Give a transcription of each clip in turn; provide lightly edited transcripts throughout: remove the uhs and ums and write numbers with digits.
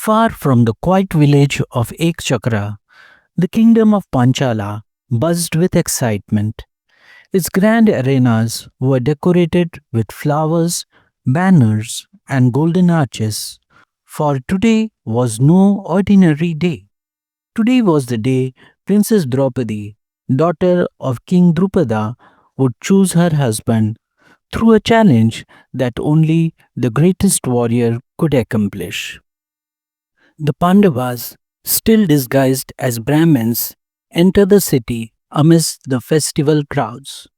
Far from the quiet village of Ekchakra, the kingdom of Panchala buzzed with excitement. Its grand arenas were decorated with flowers, banners, and golden arches. For today was no ordinary day. Today was the day Princess Draupadi, daughter of King Drupada, would choose her husband through a challenge that only the greatest warrior could accomplish. The Pandavas, still disguised as Brahmins, enter the city amidst the festival crowds.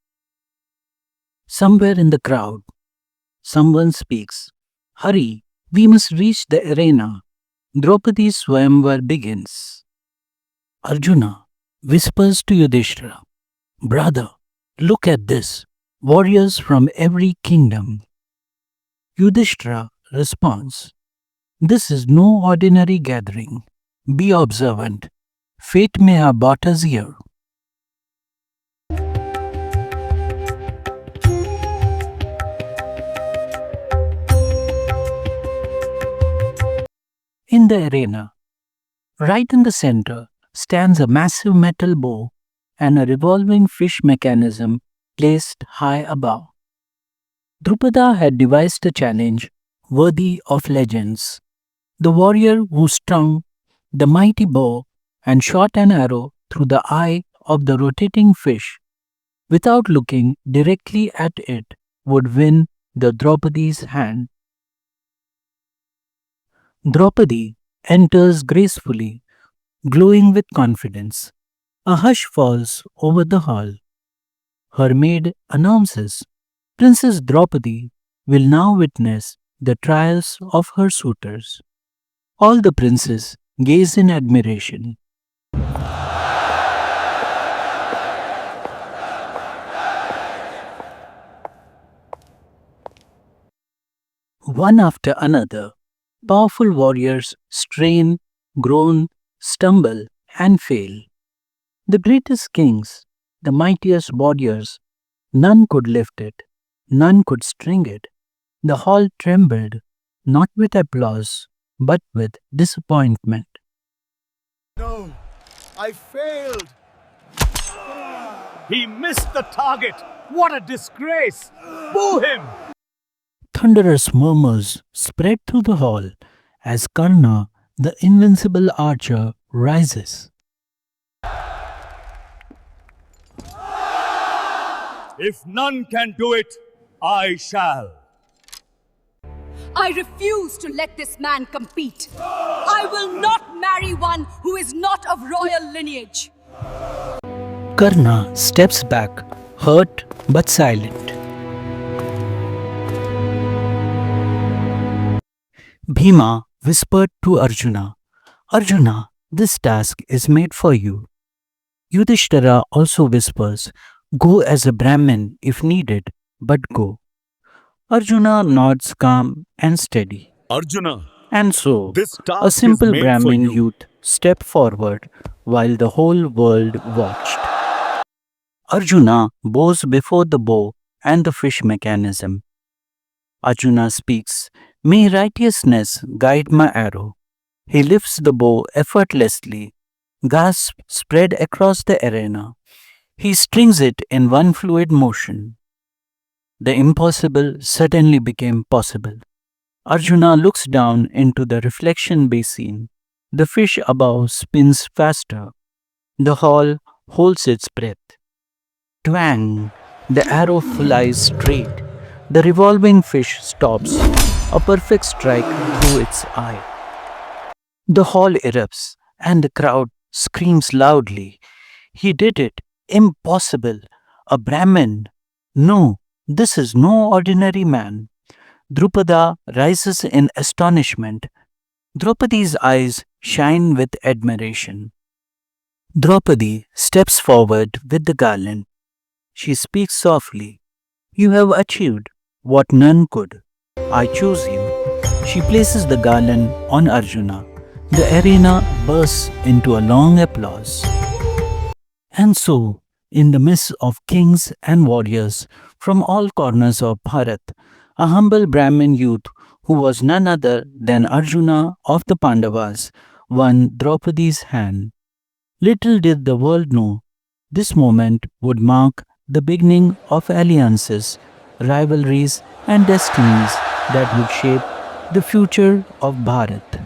Somewhere in the crowd, someone speaks. Hurry, we must reach the arena. Draupadi's Swayamvar begins. Arjuna whispers to Yudhishthira, Brother, look at this. Warriors from every kingdom. Yudhishthira responds, This is no ordinary gathering. Be observant. Fate may have brought us here. In the arena, right in the center, stands a massive metal bow and a revolving fish mechanism placed high above. Drupada had devised a challenge worthy of legends. The warrior who strung the mighty bow and shot an arrow through the eye of the rotating fish without looking directly at it would win the Draupadi's hand. Draupadi enters gracefully, glowing with confidence. A hush falls over the hall. Her maid announces, Princess Draupadi will now witness the trials of her suitors. All the princes gaze in admiration. One after another, powerful warriors strain, groan, stumble, and fail. The greatest kings, the mightiest warriors, none could lift it, none could string it. The hall trembled, not with applause, but with disappointment. No, I failed. He missed the target. What a disgrace. Boo him. Thunderous murmurs spread through the hall as Karna, the invincible archer, rises. If none can do it, I shall. I refuse to let this man compete. I will not marry one who is not of royal lineage. Karna steps back, hurt but silent. Bhima whispered to Arjuna, Arjuna, this task is made for you. Yudhishthira also whispers, Go as a Brahmin if needed, but go. Arjuna nods calm and steady. Arjuna, And so, this task a simple is made Brahmin for you. youth stepped forward while the whole world watched. Arjuna bows before the bow and the fish mechanism. Arjuna speaks, May righteousness guide my arrow. He lifts the bow effortlessly. Gasps spread across the arena. He strings it in one fluid motion. The impossible suddenly became possible. Arjuna looks down into the reflection basin. The fish above spins faster. The hall holds its breath. Twang! The arrow flies straight. The revolving fish stops, a perfect strike through its eye. The hall erupts, and the crowd screams loudly. He did it! Impossible! A Brahmin! No, this is no ordinary man. Drupada rises in astonishment. Draupadi's eyes shine with admiration. Draupadi steps forward with the garland. She speaks softly. You have achieved what none could. I choose you. She places the garland on Arjuna. The arena bursts into a long applause. And so, in the midst of kings and warriors from all corners of Bharat, a humble Brahmin youth who was none other than Arjuna of the Pandavas, won Draupadi's hand. Little did the world know this moment would mark the beginning of alliances, rivalries, and destinies that would shape the future of Bharat.